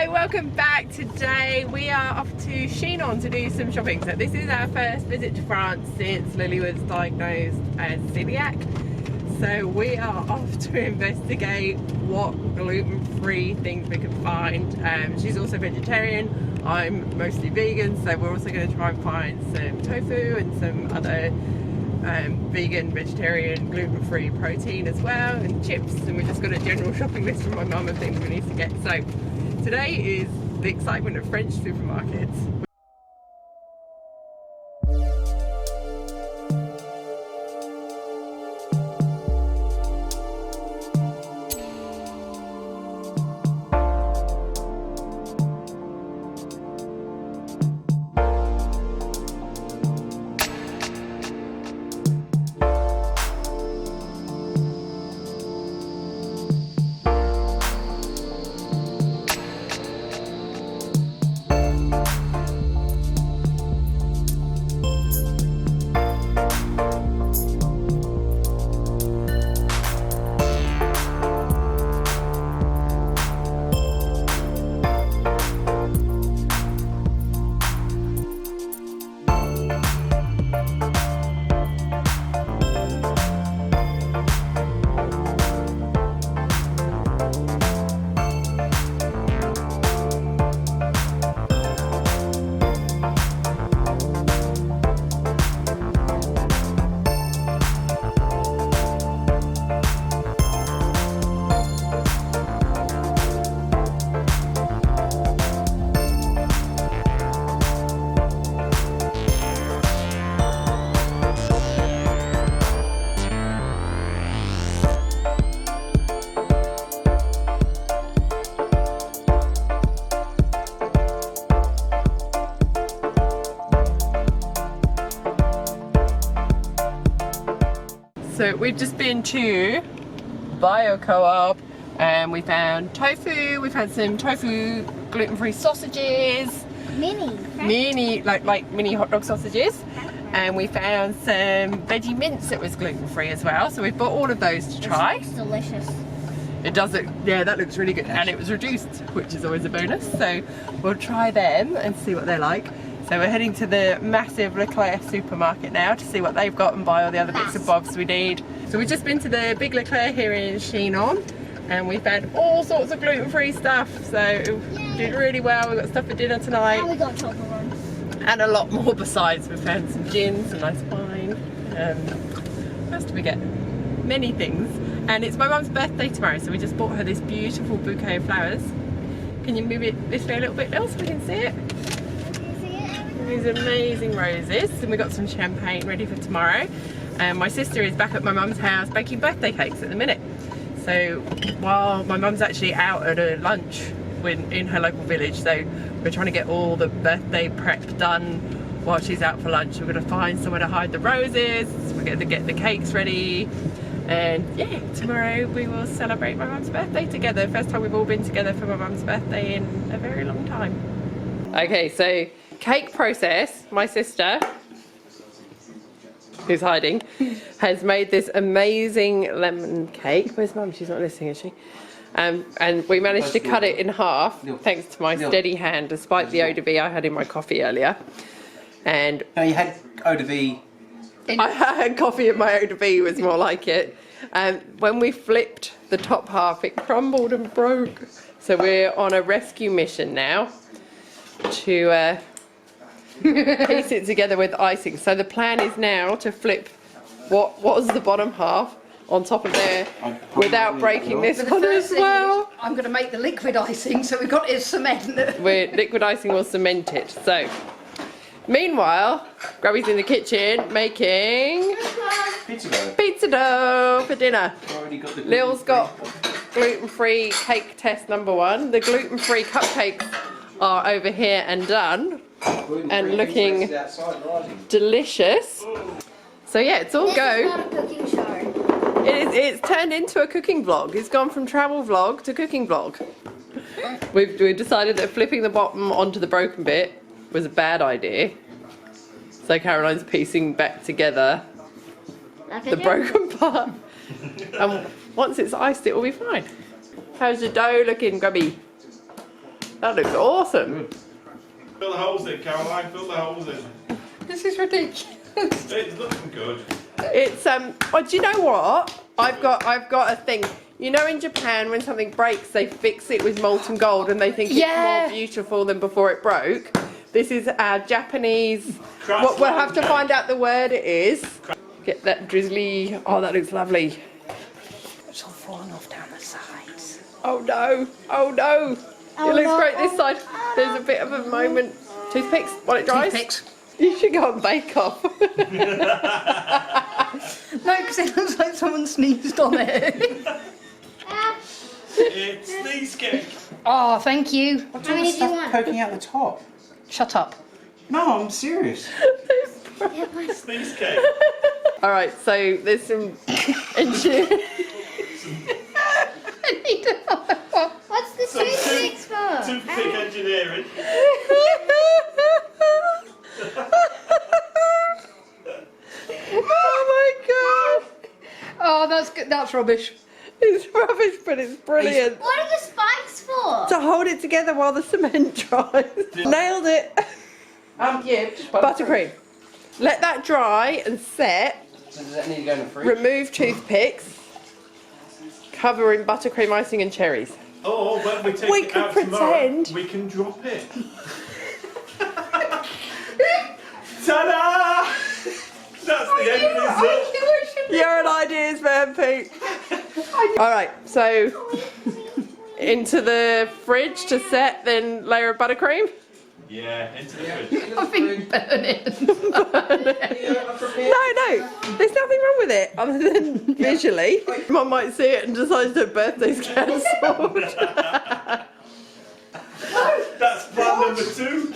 Hi, welcome back. Today we are off to Chinon to do some shopping. So this is our first visit to France since Lily was diagnosed as celiac. So we are off to investigate what gluten-free things we can find. She's also vegetarian, I'm mostly vegan, so we're also going to try and find some tofu and some other vegan, vegetarian, gluten-free protein as well, and chips. And we just got a general shopping list from my mum of things we need to get. So today is the excitement of French supermarkets. So we've just been to Bio Co-op and we found tofu, we've had some tofu gluten-free sausages. Mini, like mini hot dog sausages. And we found some veggie mince that was gluten-free as well. So we've bought all of those to try. It looks delicious. It does look, yeah, that looks really good. And it was reduced, which is always a bonus. So we'll try them and see what they're like. So we're heading to the massive Leclerc supermarket now to see what they've got and buy all the other bits and bobs we need. So we've just been to the big Leclerc here in Chinon and we found all sorts of gluten-free stuff. So did really well. We got stuff for dinner tonight. And we got chocolate ones. And a lot more besides. We found some gin, some nice wine. What else did we get? Many things. And it's my mum's birthday tomorrow, so we just bought her this beautiful bouquet of flowers. Can you move it this way a little bit, Bill, so we can see it? These amazing roses, and we got some champagne ready for tomorrow. And my sister is back at my mum's house baking birthday cakes at the minute. So while my mum's actually out at a lunch in her local village, so we're trying to get all the birthday prep done while she's out for lunch. We're going to find somewhere to hide the roses, we're going to get the cakes ready, and yeah, tomorrow we will celebrate my mum's birthday together. First time we've all been together for my mum's birthday in a very long time. Okay, so cake process, my sister, who's hiding, has made this amazing lemon cake. Where's Mum? She's not listening, is she? And we managed to cut it in half thanks to my steady hand, despite the eau de vie I had in my coffee earlier. And no, you had eau de vie. I had coffee in my eau de vie, was more like it. And when we flipped the top half, it crumbled and broke. So we're on a rescue mission now to piece it together with icing. So the plan is now to flip what was the bottom half on top of there without breaking this one as well. I'm going to make the liquid icing, so we've got to cement. Liquid icing will cement it. So meanwhile, Grubby's in the kitchen making pizza dough for dinner. Lil's got gluten-free cake test number 1. The gluten-free cupcakes are over here and done and looking delicious. So yeah, it's all go. Not a cooking show. It's turned into a cooking vlog. It's gone from travel vlog to cooking vlog. We've decided that flipping the bottom onto the broken bit was a bad idea. So Caroline's piecing back together the broken part. And once it's iced, it will be fine. How's your dough looking, Grubby? That looks awesome. Fill the holes in, Caroline. Fill the holes in. This is ridiculous. It's looking good. It's oh, do you know what? I've got a thing. You know, in Japan, when something breaks, they fix it with molten gold, and they think it's more beautiful than before it broke. This is our Japanese. What we'll have to find out the word it is. Get that drizzly. Oh, that looks lovely. It's all falling off down the sides. Oh no! Oh no! It looks great this side. There's a bit of a moment. Toothpicks while it dries. Toothpicks. You should go and bake off. No, because it looks like someone sneezed on it. It's sneeze cake. Oh, thank you. How many do you want? Poking out the top. Shut up. No, I'm serious. Sneeze cake. All right, so there's some engineering. What's the toothpicks for? Toothpick engineering. Oh my god! Oh, that's good. That's rubbish. It's rubbish, but it's brilliant. What are the spikes for? To hold it together while the cement dries. Nailed it. Yeah, just Buttercream. Let that dry and set. So does that need to go in the fridge? Remove toothpicks. Cover in buttercream icing and cherries. Oh, when we take We it could out tomorrow, pretend. we can drop it. Ta-da! That's the end result. You're an ideas man, Pete. Alright, so into the fridge to set, then layer of buttercream. Yeah, into the fridge. I think burn it. No, there's nothing wrong with it other than visually. Mum might see it and decides her birthday's cancelled. That's plan number 2.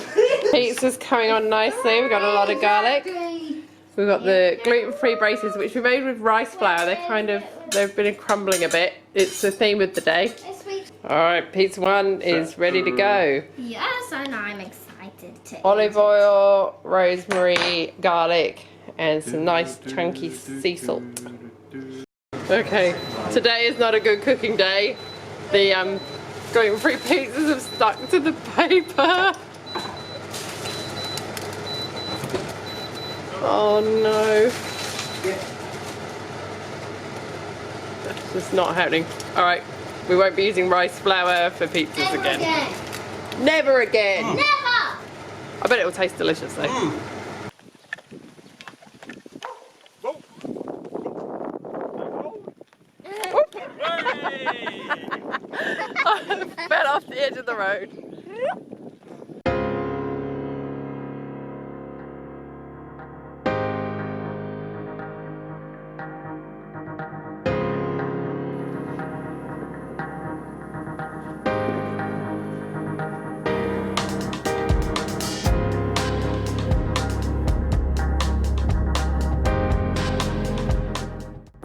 Pizza's coming on nicely. We've got a lot of garlic. We've got the gluten-free braces, which we made with rice flour. They've been crumbling a bit. It's the theme of the day. All right, pizza 1 is ready to go. Yes, and I'm excited to. Olive oil, rosemary, garlic, and some nice chunky sea salt. Okay, today is not a good cooking day. The gluten-free pizzas have stuck to the paper. Oh no. That's just not happening. Alright, we won't be using rice flour for pizzas Never again. again. Never again! Never! I bet it will taste delicious though. I fell off the edge of the road.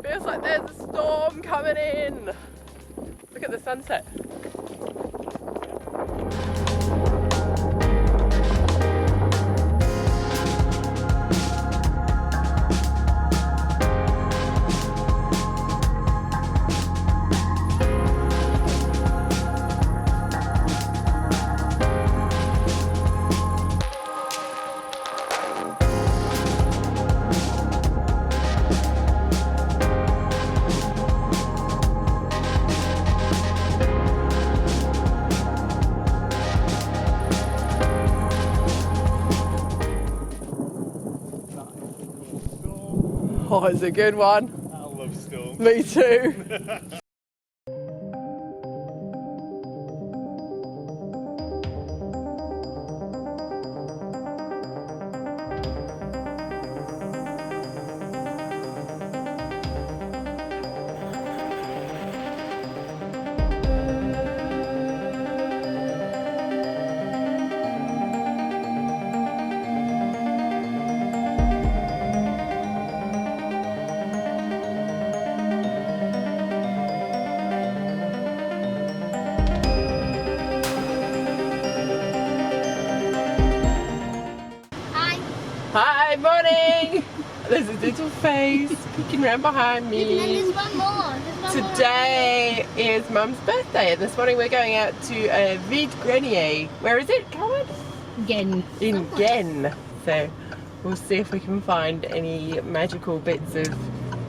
Feels like there's a storm coming in. Look at the sunset. Oh, it's a good one. I love storms. Me too. Hi, morning! There's a little face peeking around behind And then me. there's one more. There's one more. Today morning is Mum's birthday, and this morning we're going out to Vide Grenier. Where is it, Coward? Again. In Gen. So we'll see if we can find any magical bits of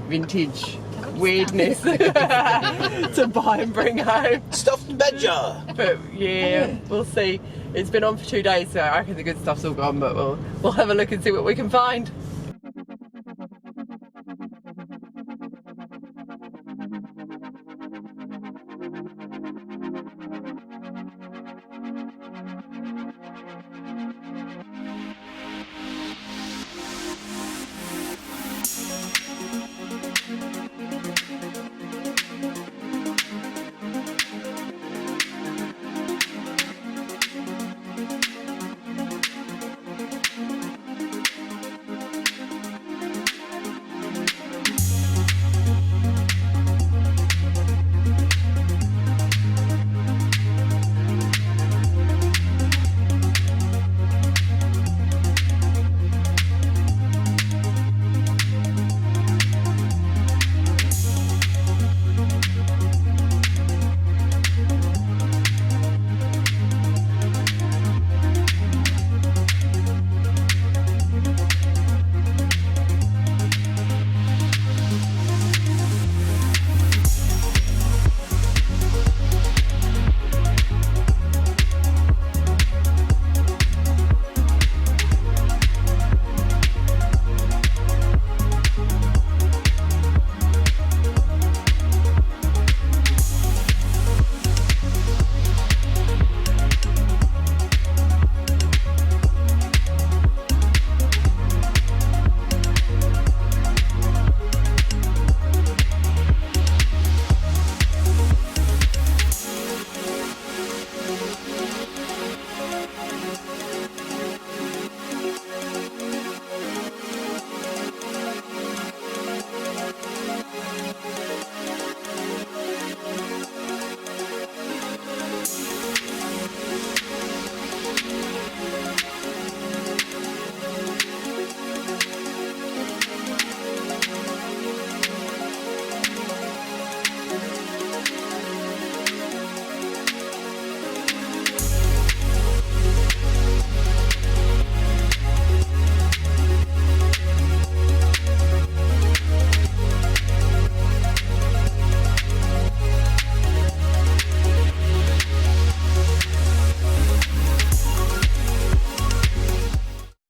vintage weirdness to buy and bring home. Stuffed badger. But yeah, we'll see. It's been on for 2 days, so I reckon the good stuff's all gone, but we'll have a look and see what we can find.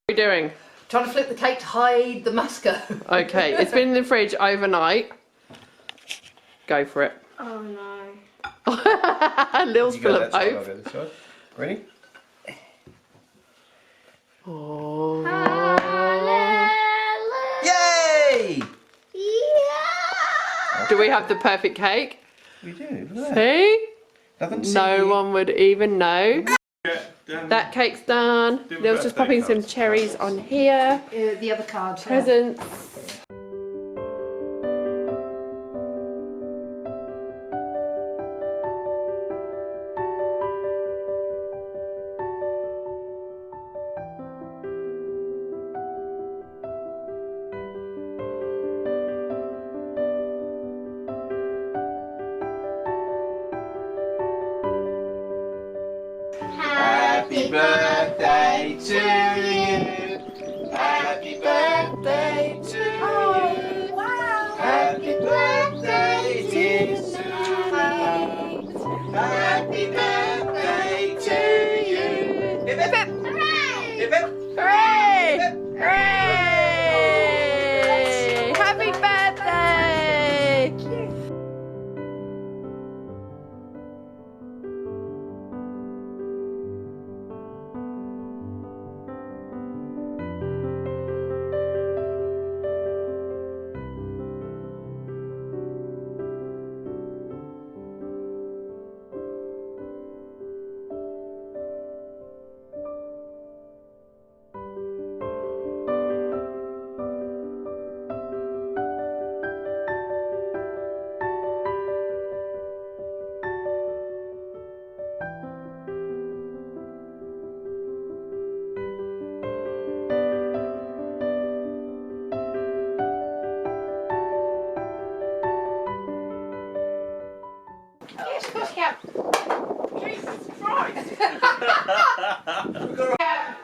What are you doing? Trying to flip the cake to hide the masco. Okay, it's been in the fridge overnight. Go for it. Oh no. Lil's full of hope. Ready? Oh. Yay! Yeah. Do we have the perfect cake? We do. Look at that. See? Nothing to No see. one would even know. Done. That cake's done. Do Lil's just birthday popping some cards. cherries on here. The other card. Presents. Happy birthday to you. Happy birthday to you. Wow. Happy birthday, dear Susie. Happy birthday to you. Hip hip. Hooray! Hip hip. Hooray! Hooray! Happy birthday! count. Jesus Christ! Yeah.